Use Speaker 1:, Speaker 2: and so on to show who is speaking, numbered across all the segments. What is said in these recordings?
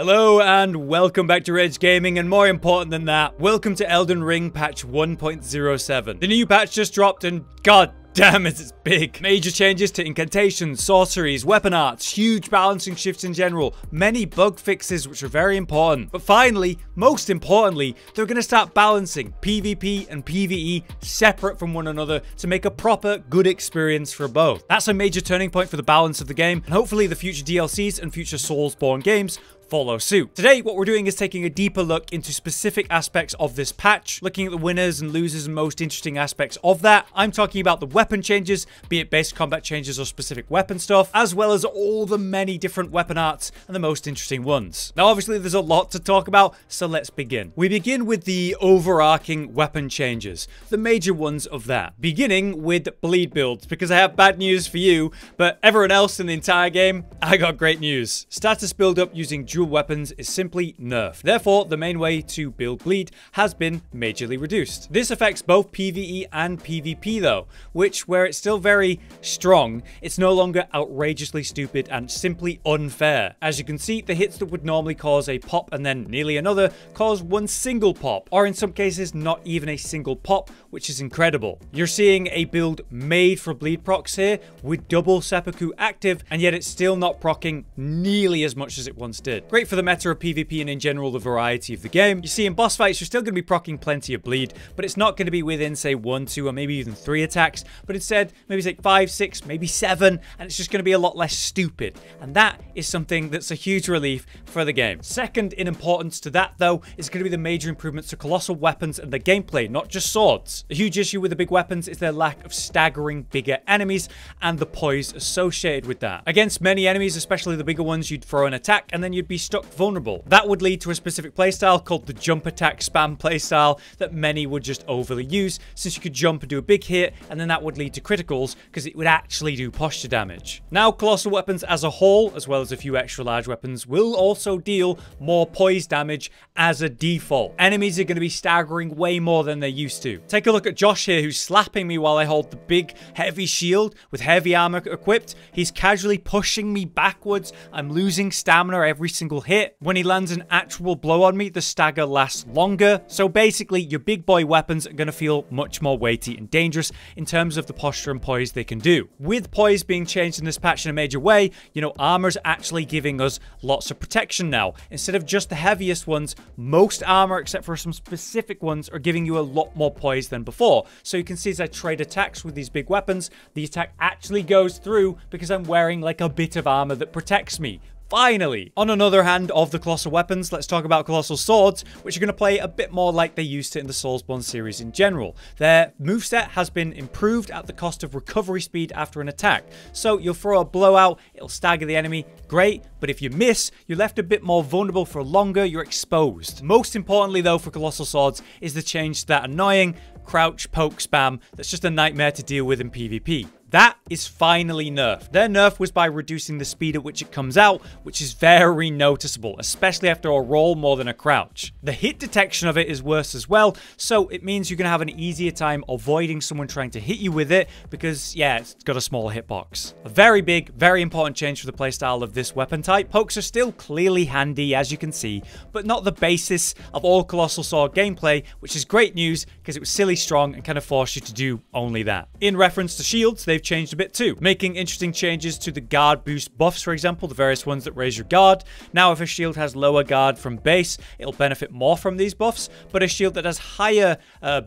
Speaker 1: Hello and welcome back to Rage Gaming, and more important than that, welcome to Elden Ring patch 1.07. The new patch just dropped and god damn it, it's big. Major changes to incantations, sorceries, weapon arts, huge balancing shifts in general, many bug fixes which are very important. But finally, most importantly, they're going to start balancing PvP and PvE separate from one another to make a proper good experience for both. That's a major turning point for the balance of the game, and hopefully the future DLCs and future Soulsborne games follow suit. Today, what we're doing is taking a deeper look into specific aspects of this patch, looking at the winners and losers and most interesting aspects of that. I'm talking about the weapon changes, be it base combat changes or specific weapon stuff, as well as all the many different weapon arts and the most interesting ones. Now, obviously, there's a lot to talk about, so let's begin. We begin with the overarching weapon changes, the major ones of that, beginning with bleed builds, because I have bad news for you, but everyone else in the entire game, I got great news. Status build up using dual weapons is simply nerfed. Therefore, the main way to build bleed has been majorly reduced. This affects both PvE and PvP though, which, where it's still very strong, it's no longer outrageously stupid and simply unfair. As you can see, the hits that would normally cause a pop and then nearly another cause one single pop, or in some cases not even a single pop, which is incredible. You're seeing a build made for bleed procs here with double seppuku active, and yet it's still not proccing nearly as much as it once did. Great for the meta of PvP and in general the variety of the game. You see, in boss fights, you're still going to be proccing plenty of bleed, but it's not going to be within, say, 1, 2, or maybe even 3 attacks, but instead, maybe it's like 5, 6, maybe 7, and it's just going to be a lot less stupid. And that is something that's a huge relief for the game. Second in importance to that, though, is going to be the major improvements to colossal weapons and the gameplay, not just swords. A huge issue with the big weapons is their lack of staggering bigger enemies and the poise associated with that. Against many enemies, especially the bigger ones, you'd throw an attack and then you'd be stuck vulnerable. That would lead to a specific playstyle called the jump attack spam playstyle that many would just overly use, since you could jump and do a big hit, and then that would lead to criticals because it would actually do posture damage. Now, colossal weapons as a whole, as well as a few extra large weapons, will also deal more poise damage as a default. Enemies are going to be staggering way more than they used to. Take a look at Josh here, who's slapping me while I hold the big heavy shield with heavy armor equipped. He's casually pushing me backwards. I'm losing stamina every single hit. When he lands an actual blow on me, the stagger lasts longer. So basically, your big boy weapons are going to feel much more weighty and dangerous in terms of the posture and poise they can do. With poise being changed in this patch in a major way, you know, armor's actually giving us lots of protection now. Instead of just the heaviest ones, most armor, except for some specific ones, are giving you a lot more poise than before. So you can see as I trade attacks with these big weapons, the attack actually goes through because I'm wearing like a bit of armor that protects me. Finally! On another hand of the colossal weapons, let's talk about colossal swords, which are going to play a bit more like they used to in the Soulsborne series in general. Their moveset has been improved at the cost of recovery speed after an attack. So you'll throw a blowout, it'll stagger the enemy, great, but if you miss, you're left a bit more vulnerable for longer, you're exposed. Most importantly though for colossal swords is the change to that annoying crouch poke spam that's just a nightmare to deal with in PvP. That is finally nerfed. Their nerf was by reducing the speed at which it comes out, which is very noticeable, especially after a roll more than a crouch. The hit detection of it is worse as well, so it means you're going to have an easier time avoiding someone trying to hit you with it because, yeah, it's got a smaller hitbox. A very big, very important change for the playstyle of this weapon type. Pokes are still clearly handy, as you can see, but not the basis of all Colossal Sword gameplay, which is great news because it was silly strong and kind of forced you to do only that. In reference to shields, they've changed a bit too, making interesting changes to the guard boost buffs, for example, the various ones that raise your guard. Now, if a shield has lower guard from base, it'll benefit more from these buffs, but a shield that has higher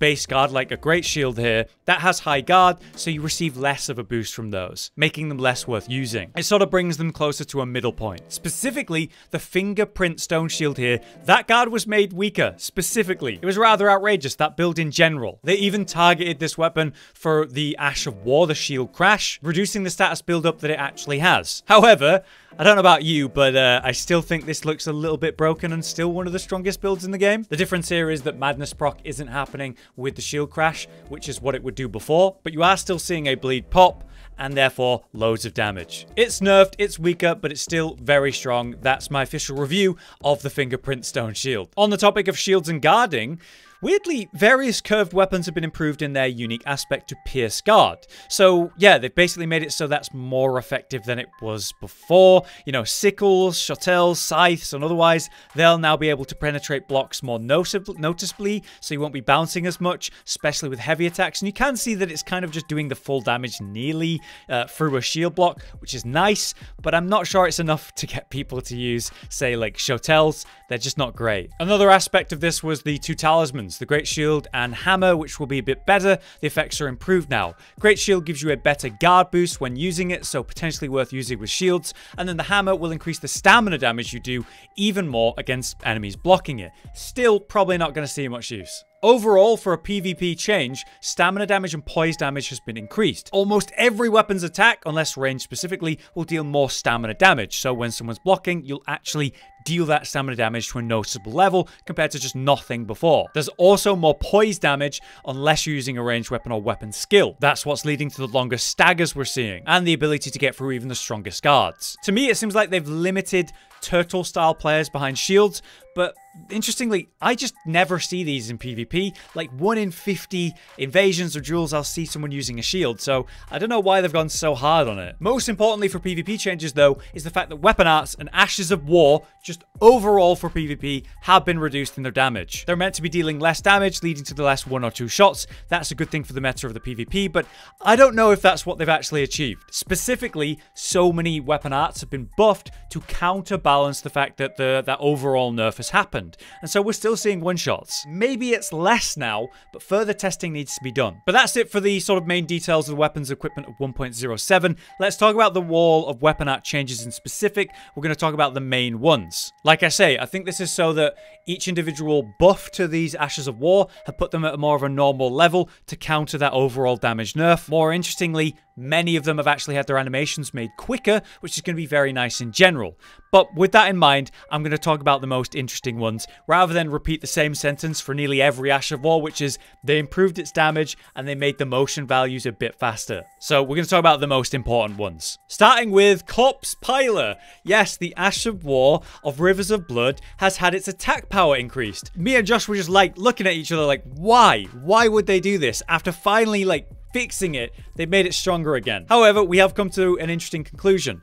Speaker 1: base guard, like a great shield here, that has high guard, so you receive less of a boost from those, making them less worth using. It sort of brings them closer to a middle point. Specifically, the fingerprint stone shield here, that guard was made weaker, specifically. It was rather outrageous, that build in general. They even targeted this weapon for the Ash of War, the shield crash, reducing the status build-up that it actually has. However, I don't know about you, but I still think this looks a little bit broken and still one of the strongest builds in the game. The difference here is that Madness proc isn't happening with the shield crash, which is what it would do before, but you are still seeing a bleed pop, and therefore loads of damage. It's nerfed, it's weaker, but it's still very strong. That's my official review of the Fingerprint Stone Shield. On the topic of shields and guarding, Weirdly, various curved weapons have been improved in their unique aspect to pierce guard. So yeah, they've basically made it so that's more effective than it was before. You know, sickles, shotels, scythes, and otherwise, they'll now be able to penetrate blocks more noticeably, so you won't be bouncing as much, especially with heavy attacks. And you can see that it's kind of just doing the full damage nearly through a shield block, which is nice, but I'm not sure it's enough to get people to use, say, like shotels. They're just not great. Another aspect of this was the two talismans, the Great Shield and Hammer, which will be a bit better. The effects are improved now. Great Shield gives you a better guard boost when using it, so potentially worth using with shields, and then the Hammer will increase the stamina damage you do even more against enemies blocking it. Still, probably not going to see much use. Overall, for a PvP change, stamina damage and poise damage has been increased. Almost every weapon's attack, unless ranged specifically, will deal more stamina damage. So when someone's blocking, you'll actually deal that stamina damage to a noticeable level compared to just nothing before. There's also more poise damage unless you're using a ranged weapon or weapon skill. That's what's leading to the longer staggers we're seeing, and the ability to get through even the strongest guards. To me, it seems like they've limited turtle-style players behind shields, but interestingly, I just never see these in PvP. Like 1 in 50 invasions or duels, I'll see someone using a shield, so I don't know why they've gone so hard on it. Most importantly for PvP changes, though, is the fact that weapon arts and Ashes of War, just overall for PvP, have been reduced in their damage. They're meant to be dealing less damage, leading to the less 1 or 2 shots. That's a good thing for the meta of the PvP, but I don't know if that's what they've actually achieved. Specifically, so many weapon arts have been buffed to counterbalance the fact that that overall nerf has happened. And so we're still seeing one-shots. Maybe it's less now, but further testing needs to be done. But that's it for the sort of main details of the weapons equipment of 1.07. Let's talk about the wall of weapon art changes in specific. We're going to talk about the main ones. Like I say, I think this is so that each individual buff to these Ashes of War have put them at more of a normal level to counter that overall damage nerf. More interestingly, many of them have actually had their animations made quicker, which is going to be very nice in general. But with that in mind, I'm going to talk about the most interesting ones, rather than repeat the same sentence for nearly every Ash of War, which is they improved its damage and they made the motion values a bit faster. So we're going to talk about the most important ones. Starting with Corpse Piler. Yes, the Ash of War of Rivers of Blood has had its attack power increased. Me and Josh were just like looking at each other like, why? Why would they do this? After finally fixing it, they've made it stronger again. However, we have come to an interesting conclusion.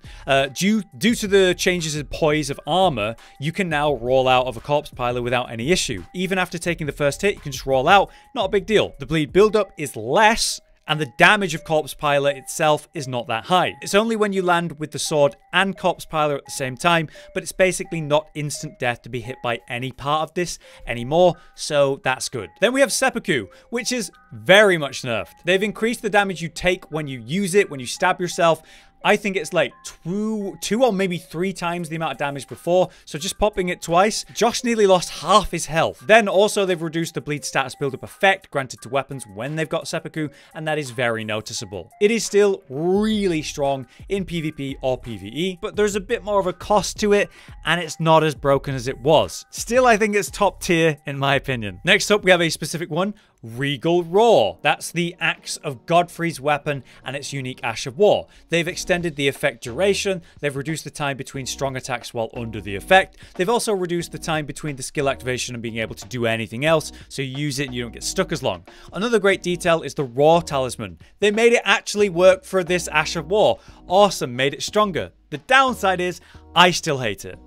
Speaker 1: Due to the changes in poise of armor, you can now roll out of a Corpse Piler without any issue. Even after taking the first hit, you can just roll out. Not a big deal. The bleed buildup is less, and the damage of Corpse Piler itself is not that high. It's only when you land with the sword and Corpse Piler at the same time, but it's basically not instant death to be hit by any part of this anymore, so that's good. Then we have Seppuku, which is very much nerfed. They've increased the damage you take when you use it, when you stab yourself. I think it's like two or maybe 3 times the amount of damage before, so just popping it twice, Josh nearly lost half his health. Then also they've reduced the bleed status build-up effect granted to weapons when they've got Seppuku, and that is very noticeable. It is still really strong in PvP or PvE, but there's a bit more of a cost to it, and it's not as broken as it was. Still, I think it's top tier in my opinion. Next up, we have a specific one, Regal Roar. That's the Axe of Godfrey's weapon and its unique Ash of War. They've extended the effect duration, they've reduced the time between strong attacks while under the effect, they've also reduced the time between the skill activation and being able to do anything else, so you use it and you don't get stuck as long. Another great detail is the Roar Talisman. They made it actually work for this Ash of War. Awesome, made it stronger. The downside is, I still hate it.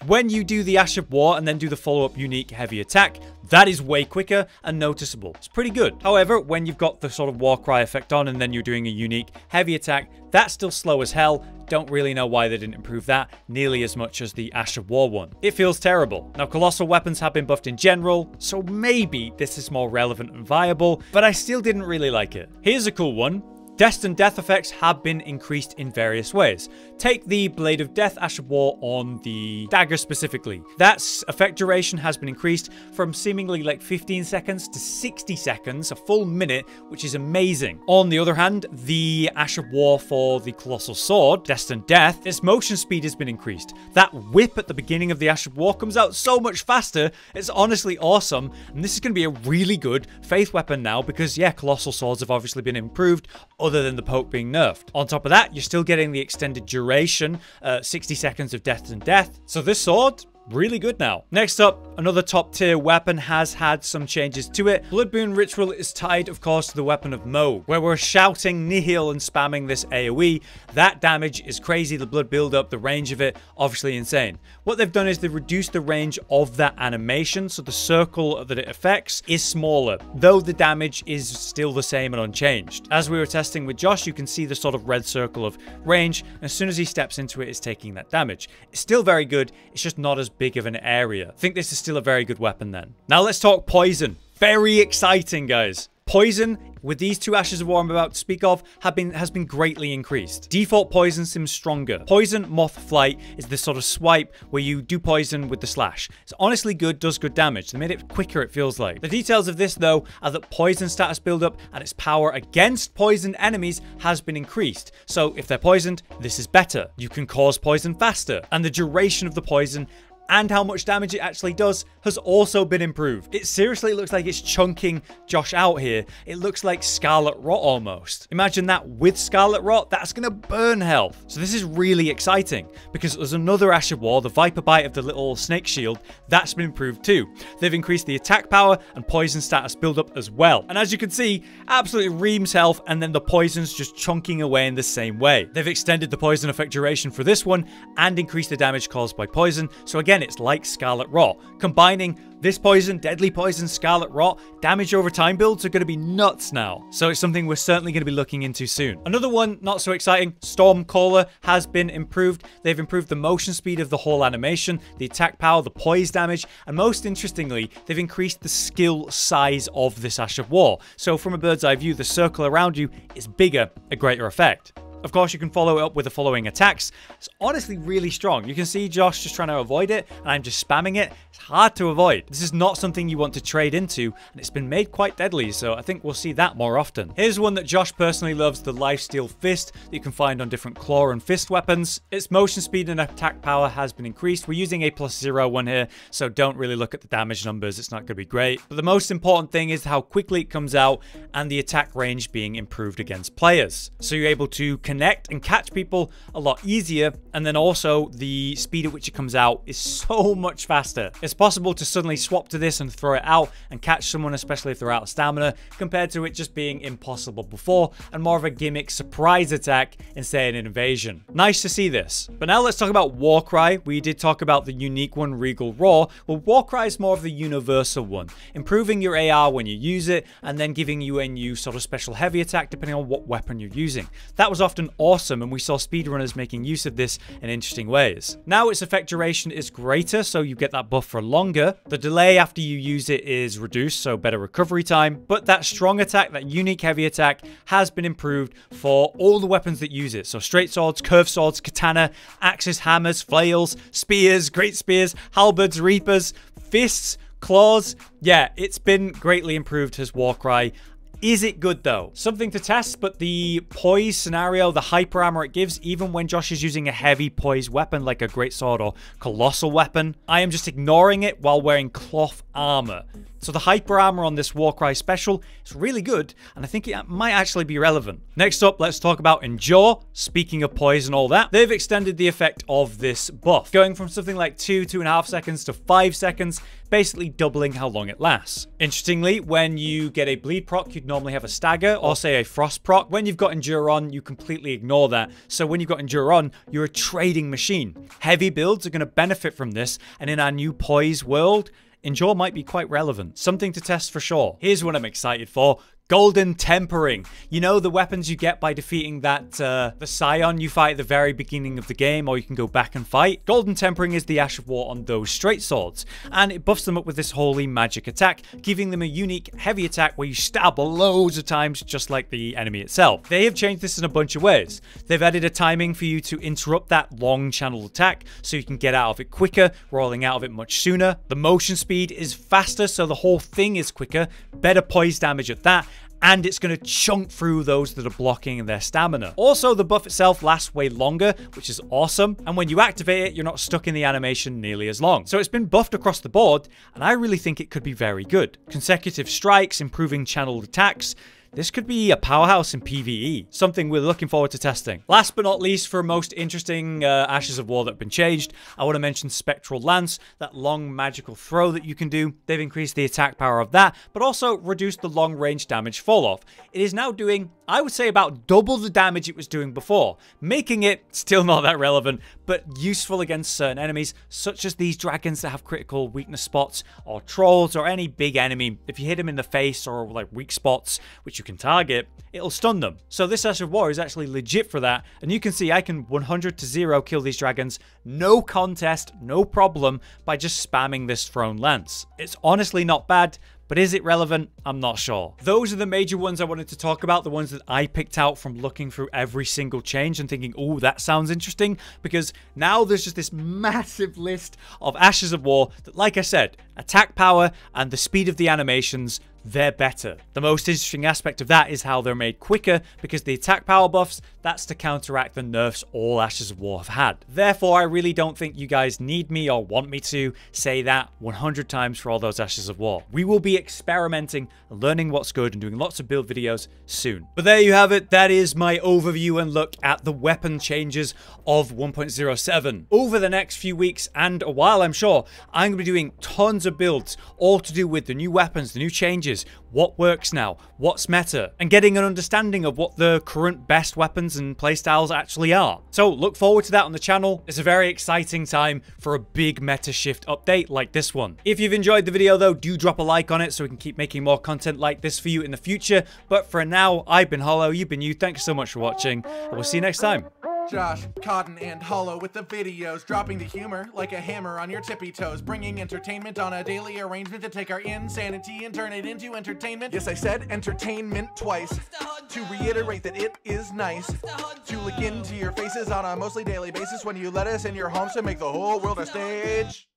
Speaker 1: When you do the Ash of War and then do the follow-up unique heavy attack, that is way quicker and noticeable. It's pretty good. However, when you've got the sort of Warcry effect on and then you're doing a unique heavy attack, that's still slow as hell. Don't really know why they didn't improve that nearly as much as the Ash of War one. It feels terrible. Now, colossal weapons have been buffed in general, so maybe this is more relevant and viable, but I still didn't really like it. Here's a cool one. Destined death effects have been increased in various ways. Take the Blade of Death Ash of War on the dagger specifically. That's effect duration has been increased from seemingly like 15 seconds to 60 seconds, a full minute, which is amazing. On the other hand, the Ash of War for the Colossal Sword, Destined Death, its motion speed has been increased. That whip at the beginning of the Ash of War comes out so much faster. It's honestly awesome. And this is going to be a really good faith weapon now because, yeah, Colossal Swords have obviously been improved, other than the poke being nerfed. On top of that, you're still getting the extended duration, 60 seconds of Destined Death. So this sword, really good now. Next up, Another top tier weapon has had some changes to it. Bloodboon Ritual is tied, of course, to the weapon of Mohg, where we're shouting Nihil and spamming this AoE. That damage is crazy. The blood buildup, the range of it, obviously insane. What they've done is they've reduced the range of that animation, so the circle that it affects is smaller, though the damage is still the same and unchanged. As we were testing with Josh, you can see the sort of red circle of range. As soon as he steps into it, it's taking that damage. It's still very good. It's just not as big of an area. I think this is still a very good weapon then. Now let's talk poison. Very exciting, guys. Poison, with these two Ashes of War I'm about to speak of, has been greatly increased. Default poison seems stronger. Poison Moth Flight is this sort of swipe where you do poison with the slash. It's honestly good, does good damage. They made it quicker, it feels like. The details of this, though, are that poison status buildup and its power against poisoned enemies has been increased. So if they're poisoned, this is better. You can cause poison faster, and the duration of the poison and how much damage it actually does has also been improved. It seriously looks like it's chunking Josh out here. It looks like Scarlet Rot almost. Imagine that with Scarlet Rot, that's gonna burn health. So this is really exciting because there's another Ash of War, the Viper Bite of the little snake shield, that's been improved too. They've increased the attack power and poison status buildup as well. And as you can see, absolutely reams health and then the poison's just chunking away in the same way. They've extended the poison effect duration for this one and increased the damage caused by poison. So again, it's like Scarlet Rot. Combining this poison, Deadly Poison, Scarlet Rot, damage over time builds are going to be nuts now. So it's something we're certainly going to be looking into soon. Another one, not so exciting, Stormcaller has been improved. They've improved the motion speed of the whole animation, the attack power, the poise damage, and most interestingly, they've increased the skill size of this Ash of War. So from a bird's eye view, the circle around you is bigger, a greater effect. Of course, you can follow it up with the following attacks. It's honestly really strong. You can see Josh just trying to avoid it, and I'm just spamming it. It's hard to avoid. This is not something you want to trade into, and it's been made quite deadly, so I think we'll see that more often. Here's one that Josh personally loves, the Lifesteal Fist that you can find on different claw and fist weapons. Its motion speed and attack power has been increased. We're using a +0 one here, so don't really look at the damage numbers. It's not going to be great. But the most important thing is how quickly it comes out and the attack range being improved against players. So you're able to connect and catch people a lot easier, and then also the speed at which it comes out is so much faster. It's possible to suddenly swap to this and throw it out and catch someone, especially if they're out of stamina, compared to it just being impossible before and more of a gimmick surprise attack instead of an invasion. Nice to see this. But now let's talk about Warcry. We did talk about the unique one, Regal Roar. Well, Warcry is more of the universal one, improving your AR when you use it and then giving you a new sort of special heavy attack depending on what weapon you're using. That was often awesome, and we saw speedrunners making use of this in interesting ways. Now its effect duration is greater, so you get that buff for longer. The delay after you use it is reduced, so better recovery time. But that strong attack, that unique heavy attack, has been improved for all the weapons that use it. So straight swords, curved swords, katana, axes, hammers, flails, spears, great spears, halberds, reapers, fists, claws. Yeah, it's been greatly improved as Warcry. Is it good though? Something to test, but the poise scenario, the hyper armor it gives, even when Josh is using a heavy poise weapon like a greatsword or colossal weapon, I am just ignoring it while wearing cloth armor. So the hyper armor on this Warcry special is really good, and I think it might actually be relevant. Next up, let's talk about Endure. Speaking of poise and all that, they've extended the effect of this buff, going from something like 2.5 seconds to 5 seconds, basically doubling how long it lasts. Interestingly, when you get a bleed proc, you'd normally have a stagger or say a frost proc. When you've got Endure on, you completely ignore that. So when you've got Endure on, you're a trading machine. Heavy builds are going to benefit from this, and in our new poise world, Endure might be quite relevant. Something to test for sure. Here's what I'm excited for. Golden Tempering. You know, the weapons you get by defeating that, the Scion you fight at the very beginning of the game, or you can go back and fight. Golden Tempering is the Ash of War on those straight swords, and it buffs them up with this holy magic attack, giving them a unique heavy attack where you stab loads of times just like the enemy itself. They have changed this in a bunch of ways. They've added a timing for you to interrupt that long channel attack so you can get out of it quicker, rolling out of it much sooner. The motion speed is faster, so the whole thing is quicker, better poise damage at that, and it's going to chunk through those that are blocking their stamina. Also, the buff itself lasts way longer, which is awesome, and when you activate it, you're not stuck in the animation nearly as long. So it's been buffed across the board, and I really think it could be very good. Consecutive strikes, improving channeled attacks, this could be a powerhouse in PvE, something we're looking forward to testing. Last but not least, for most interesting Ashes of War that have been changed, I want to mention Spectral Lance, that long magical throw that you can do. They've increased the attack power of that, but also reduced the long range damage fall off. It is now doing, I would say, about double the damage it was doing before, making it still not that relevant, but useful against certain enemies, such as these dragons that have critical weakness spots, or trolls, or any big enemy. If you hit them in the face or like weak spots, which you can target, it'll stun them. So this Ash of War is actually legit for that, and you can see I can 100-0 kill these dragons, no contest, no problem, by just spamming this thrown lance. It's honestly not bad, but is it relevant? I'm not sure. Those are the major ones I wanted to talk about, the ones that I picked out from looking through every single change and thinking, oh, that sounds interesting, because now there's just this massive list of Ashes of War that, like I said, attack power and the speed of the animations, they're better. The most interesting aspect of that is how they're made quicker, because the attack power buffs, that's to counteract the nerfs all Ashes of War have had. Therefore, I really don't think you guys need me or want me to say that 100 times for all those Ashes of War. We will be experimenting, learning what's good, and doing lots of build videos soon. But there you have it. That is my overview and look at the weapon changes of 1.07. Over the next few weeks and a while, I'm sure, I'm going to be doing tons of builds, all to do with the new weapons, the new changes, what works now, what's meta, and getting an understanding of what the current best weapons and playstyles actually are. So look forward to that on the channel. It's a very exciting time for a big meta shift update like this one. If you've enjoyed the video though, do drop a like on it so we can keep making more content like this for you in the future. But for now, I've been Hollow, you've been you. Thanks so much for watching, and we'll see you next time.
Speaker 2: Josh, Cotton, and Hollow with the videos, dropping the humor like a hammer on your tippy toes, bringing entertainment on a daily arrangement to take our insanity and turn it into entertainment. Yes, I said entertainment twice, to reiterate that it is nice to look into your faces on a mostly daily basis when you let us in your homes to make the whole world a stage.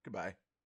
Speaker 2: Goodbye.